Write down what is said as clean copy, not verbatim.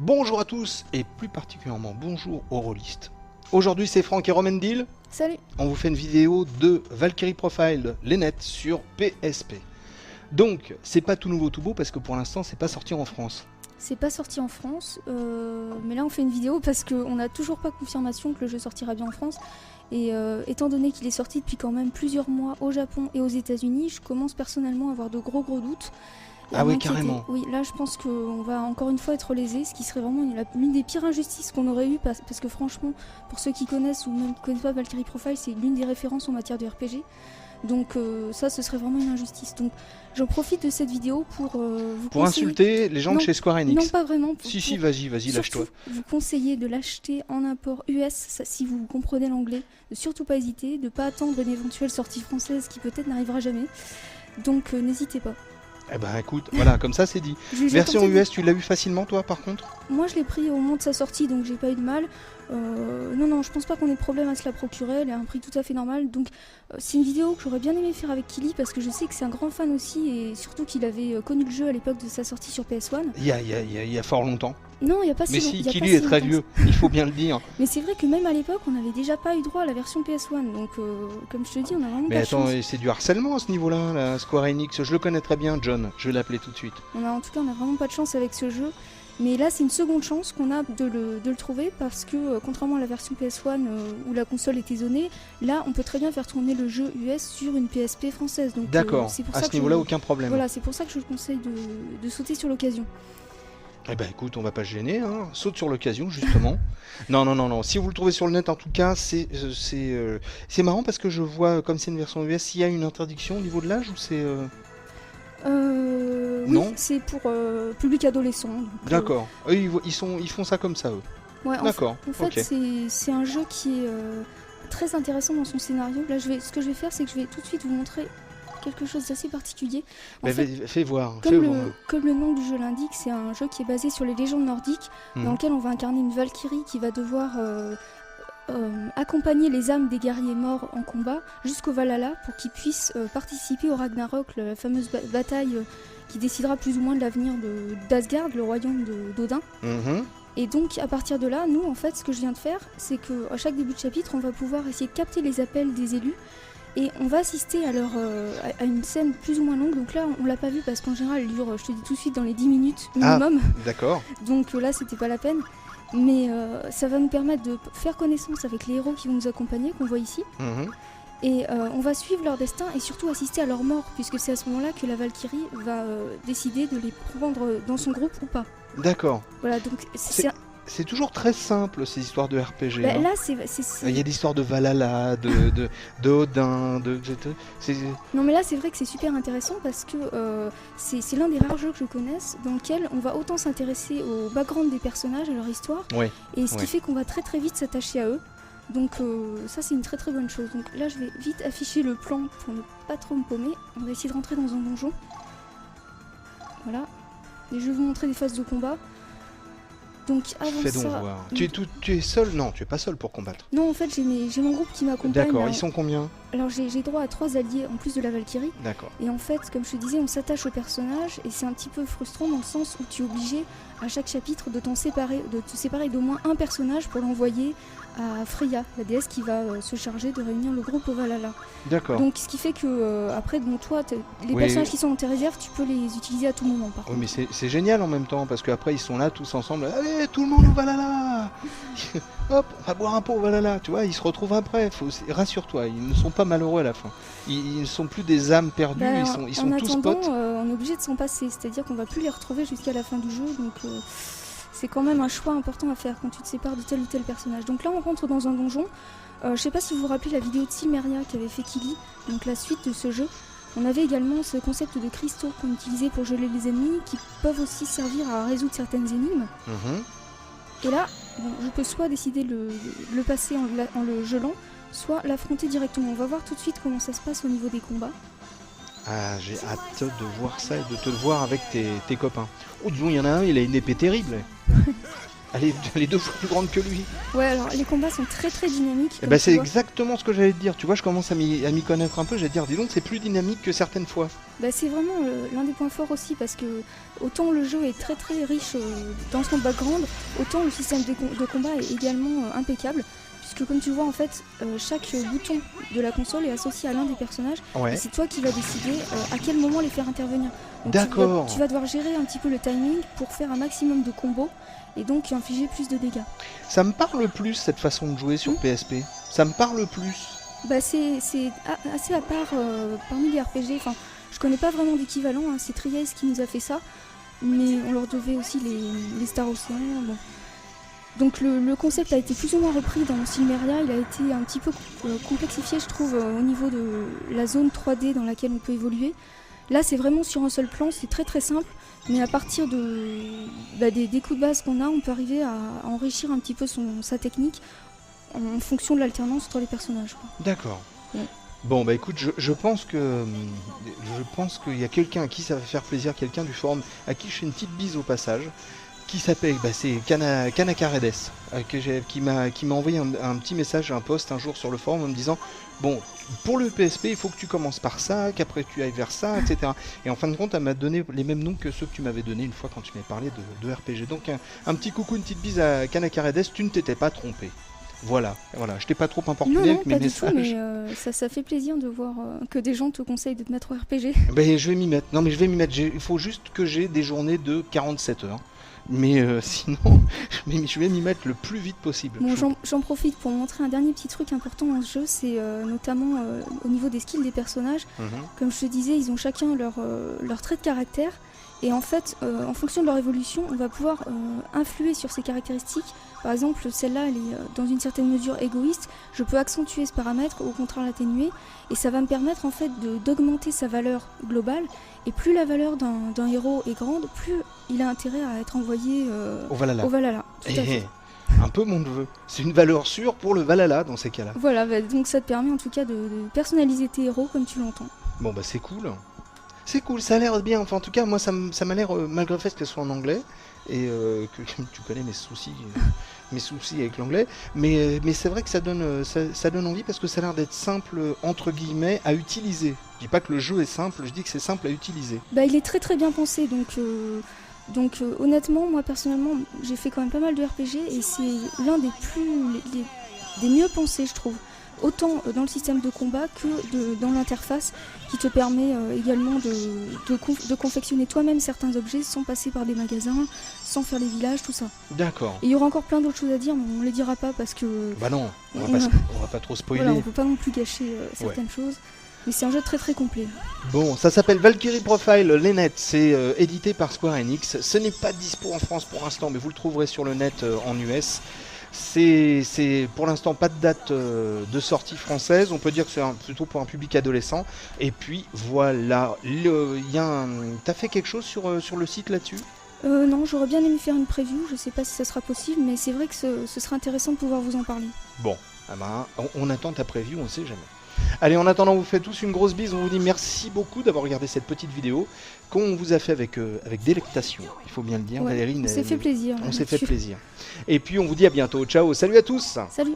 Bonjour à tous et plus particulièrement bonjour aux rôlistes. Aujourd'hui c'est Franck et Romendil. Salut. On vous fait une vidéo de Valkyrie Profile Lynette sur PSP. Donc c'est pas tout nouveau tout beau parce que pour l'instant c'est pas sorti en France. C'est pas sorti en France, mais là on fait une vidéo parce qu'on n'a toujours pas confirmation que le jeu sortira bien en France. Et étant donné qu'il est sorti depuis quand même plusieurs mois au Japon et aux États-Unis, je commence personnellement à avoir de gros doutes. Et Ah oui, carrément. Oui, là je pense qu'on va encore une fois être lésé, ce qui serait vraiment l'une des pires injustices qu'on aurait eu parce que franchement, pour ceux qui connaissent ou même qui connaissent pas Valkyrie Profile, c'est l'une des références en matière de RPG. Donc ça, ce serait vraiment une injustice. Donc j'en profite de cette vidéo pour vous Pour conseiller... insulter les gens de chez Square Enix. Non, pas vraiment. Si, vas-y, lâche-toi. Vous conseillez de l'acheter en import US, si vous comprenez l'anglais. De surtout pas hésiter, de pas attendre une éventuelle sortie française qui peut-être n'arrivera jamais. Donc n'hésitez pas. Eh ben écoute, voilà, comme ça c'est dit. Version US, tu l'as eu facilement toi par contre? Moi je l'ai pris au moment de sa sortie, donc j'ai pas eu de mal. Non, je pense pas qu'on ait de problème à se la procurer, elle est à un prix tout à fait normal. Donc c'est une vidéo que j'aurais bien aimé faire avec Kili parce que je sais que c'est un grand fan aussi et surtout qu'il avait connu le jeu à l'époque de sa sortie sur PS1. Il y a fort longtemps. Non, il n'y a pas si longtemps. Mais si, Kili est très vieux, il faut bien le dire. Mais c'est vrai que même à l'époque, on n'avait déjà pas eu droit à la version PS1, donc comme je te dis, on a vraiment Mais pas attends, de chance. c'est du harcèlement à ce niveau-là, la Square Enix. Je le connais très bien, John. Je vais l'appeler tout de suite. En tout cas, on a vraiment pas de chance avec ce jeu. Mais là, c'est une seconde chance qu'on a de le trouver parce que, contrairement à la version PS1 où la console était zonée, là, on peut très bien faire tourner le jeu US sur une PSP française. D'accord, à ce niveau-là, aucun problème. Voilà, c'est pour ça que je vous conseille de sauter sur l'occasion. Eh ben écoute, on va pas se gêner, hein. Saute sur l'occasion justement. Non. Si vous le trouvez sur le net, en tout cas, c'est marrant parce que je vois, comme c'est une version US, s'il y a une interdiction au niveau de l'âge ou c'est... Oui, c'est pour public adolescent. D'accord. Eux, ils font ça comme ça, eux. Ouais, d'accord. En fait, c'est un jeu qui est très intéressant dans son scénario. Là, ce que je vais faire, c'est que je vais tout de suite vous montrer quelque chose d'assez particulier. Fais voir. Comme le nom du jeu l'indique, c'est un jeu qui est basé sur les légendes nordiques, dans lequel on va incarner une Valkyrie qui va devoir accompagner les âmes des guerriers morts en combat jusqu'au Valhalla pour qu'ils puissent participer au Ragnarok, la fameuse bataille qui décidera plus ou moins de l'avenir d'Asgard, le royaume d'Odin. Et donc à partir de là, nous en fait, ce que je viens de faire, c'est qu'à chaque début de chapitre, on va pouvoir essayer de capter les appels des élus. Et on va assister à une scène plus ou moins longue. Donc là, on l'a pas vu parce qu'en général, elle dure, je te dis tout de suite, dans les 10 minutes minimum. Ah, d'accord. Donc là, c'était pas la peine. Mais ça va nous permettre de faire connaissance avec les héros qui vont nous accompagner, qu'on voit ici. Et on va suivre leur destin et surtout assister à leur mort, puisque c'est à ce moment-là que la Valkyrie va décider de les prendre dans son groupe ou pas. D'accord. Voilà, donc c'est toujours très simple ces histoires de RPG. Bah, hein. Là, il y a des histoires de Valhalla, de Odin, Non mais là c'est vrai que c'est super intéressant parce que c'est l'un des rares jeux que je connaisse dans lequel on va autant s'intéresser au background des personnages, à leur histoire, et ce qui fait qu'on va très très vite s'attacher à eux. Donc ça c'est une très très bonne chose. Donc là je vais vite afficher le plan pour ne pas trop me paumer. On va essayer de rentrer dans un donjon. Voilà. Et je vais vous montrer des phases de combat. Donc avant Fais donc voir. Tu es seul? Non, tu es pas seul pour combattre. Non, en fait, j'ai mon groupe qui m'accompagne. D'accord, ils sont combien? Alors j'ai droit à 3 alliés en plus de la Valkyrie. D'accord. Et en fait, comme je te disais, on s'attache au personnage et c'est un petit peu frustrant dans le sens où tu es obligé à chaque chapitre de te séparer d'au moins un personnage pour l'envoyer à Freya, la déesse qui va se charger de réunir le groupe au Valhalla. D'accord. Donc ce qui fait que après, bon, toi, les personnages qui sont dans tes réserves, tu peux les utiliser à tout moment. Par contre. Mais c'est génial en même temps parce qu'après ils sont là tous ensemble. Allez, tout le monde au Valhalla. Hop, on va boire un pot au Valhalla. Tu vois, ils se retrouvent après. Rassure-toi, ils ne sont pas malheureux à la fin. Ils ne sont plus des âmes perdues. Ils sont tous potes. On est obligé de s'en passer, c'est-à-dire qu'on va plus les retrouver jusqu'à la fin du jeu. Donc c'est quand même un choix important à faire quand tu te sépares de tel ou tel personnage. Donc là on rentre dans un donjon. Je sais pas si vous vous rappelez la vidéo de Silmeria qu'avait fait Kili, donc la suite de ce jeu. On avait également ce concept de cristaux qu'on utilisait pour geler les ennemis, qui peuvent aussi servir à résoudre certaines énigmes. Et là, bon, je peux soit décider de le passer en le gelant, soit l'affronter directement. On va voir tout de suite comment ça se passe au niveau des combats. Ah, j'ai hâte de voir ça et de te le voir avec tes copains. Oh, disons, il y en a un, il a une épée terrible. Elle est 2 fois plus grande que lui. Ouais, alors les combats sont très très dynamiques. Et bah c'est exactement ce que j'allais te dire. Tu vois, je commence à m'y connaître un peu. J'allais te dire, dis donc, c'est plus dynamique que certaines fois. Bah, c'est vraiment l'un des points forts aussi, parce que autant le jeu est très très riche dans son background, autant le système de combat est également impeccable. Puisque comme tu le vois, en fait, chaque bouton de la console est associé à l'un des personnages. Ouais. Et c'est toi qui vas décider à quel moment les faire intervenir. D'accord. Tu vas devoir gérer un petit peu le timing pour faire un maximum de combos et donc infliger plus de dégâts. Ça me parle plus cette façon de jouer sur PSP. Ça me parle plus. Bah c'est assez à part parmi les RPG. Enfin, je connais pas vraiment d'équivalent. Hein. C'est Trieste qui nous a fait ça, mais on leur devait aussi les Star Ocean. Bon. Donc le concept a été plus ou moins repris dans Silmeria. Il a été un petit peu complexifié, je trouve, au niveau de la zone 3D dans laquelle on peut évoluer. Là, c'est vraiment sur un seul plan, c'est très très simple, mais à partir des coups de base qu'on a, on peut arriver à enrichir un petit peu sa technique en fonction de l'alternance entre les personnages. D'accord. Ouais. Bon, bah écoute, je pense qu'il y a quelqu'un à qui ça va faire plaisir, quelqu'un du forum à qui je fais une petite bise au passage, qui s'appelle, c'est Kanakaredes, qui m'a envoyé un petit message, un post un jour sur le forum en me disant bon, pour le PSP, il faut que tu commences par ça, qu'après tu ailles vers ça, etc. Et en fin de compte, elle m'a donné les mêmes noms que ceux que tu m'avais donné une fois quand tu m'avais parlé de RPG. Donc un petit coucou, une petite bise à Kanakaredes, tu ne t'étais pas trompé. Voilà, je t'ai pas trop importuné avec mes messages. Non, mais ça fait plaisir de voir que des gens te conseillent de te mettre au RPG. Ben, je vais m'y mettre. Non, mais je vais m'y mettre. Il faut juste que j'ai des journées de 47 heures. Mais sinon, je vais m'y mettre le plus vite possible. Bon, j'en profite pour montrer un dernier petit truc important dans ce jeu, c'est notamment au niveau des skills des personnages. Comme je te disais, ils ont chacun leur trait de caractère. Et en fait, en fonction de leur évolution, on va pouvoir influer sur ces caractéristiques. Par exemple, celle-là, elle est dans une certaine mesure égoïste. Je peux accentuer ce paramètre, au contraire l'atténuer. Et ça va me permettre en fait d'augmenter sa valeur globale. Et plus la valeur d'un héros est grande, plus il a intérêt à être envoyé au Valhalla. Tout à fait. Un peu mon neveu. C'est une valeur sûre pour le Valhalla dans ces cas-là. Voilà, bah, donc ça te permet en tout cas de personnaliser tes héros comme tu l'entends. Bon bah c'est cool. C'est cool, ça a l'air bien. Enfin en tout cas moi ça m'a l'air, malgré le fait que ce soit en anglais, et que tu connais mes soucis avec l'anglais, mais c'est vrai que ça donne envie parce que ça a l'air d'être simple entre guillemets à utiliser. Je dis pas que le jeu est simple, je dis que c'est simple à utiliser. Bah il est très très bien pensé, donc honnêtement moi personnellement j'ai fait quand même pas mal de RPG et c'est l'un des mieux pensés je trouve. Autant dans le système de combat que dans l'interface qui te permet également de confectionner toi-même certains objets sans passer par des magasins, sans faire les villages, tout ça. D'accord. Et il y aura encore plein d'autres choses à dire, mais on ne les dira pas parce que... Bah non, on va pas trop spoiler. Voilà, on peut pas non plus gâcher certaines choses, mais c'est un jeu très très complet. Bon, ça s'appelle Valkyrie Profile, les nets, c'est édité par Square Enix. Ce n'est pas dispo en France pour l'instant, mais vous le trouverez sur le net en US. C'est pour l'instant pas de date de sortie française, on peut dire que c'est plutôt pour un public adolescent. Et puis voilà, t'as fait quelque chose sur le site là-dessus ? Non, j'aurais bien aimé faire une preview, je sais pas si ça sera possible, mais c'est vrai que ce serait intéressant de pouvoir vous en parler. Bon, on attend ta preview, on sait jamais. Allez, en attendant, on vous fait tous une grosse bise, on vous dit merci beaucoup d'avoir regardé cette petite vidéo qu'on vous a fait avec délectation, il faut bien le dire, ouais, Valérie. On s'est fait plaisir. On s'est fait plaisir. Et puis on vous dit à bientôt, ciao, salut à tous. Salut.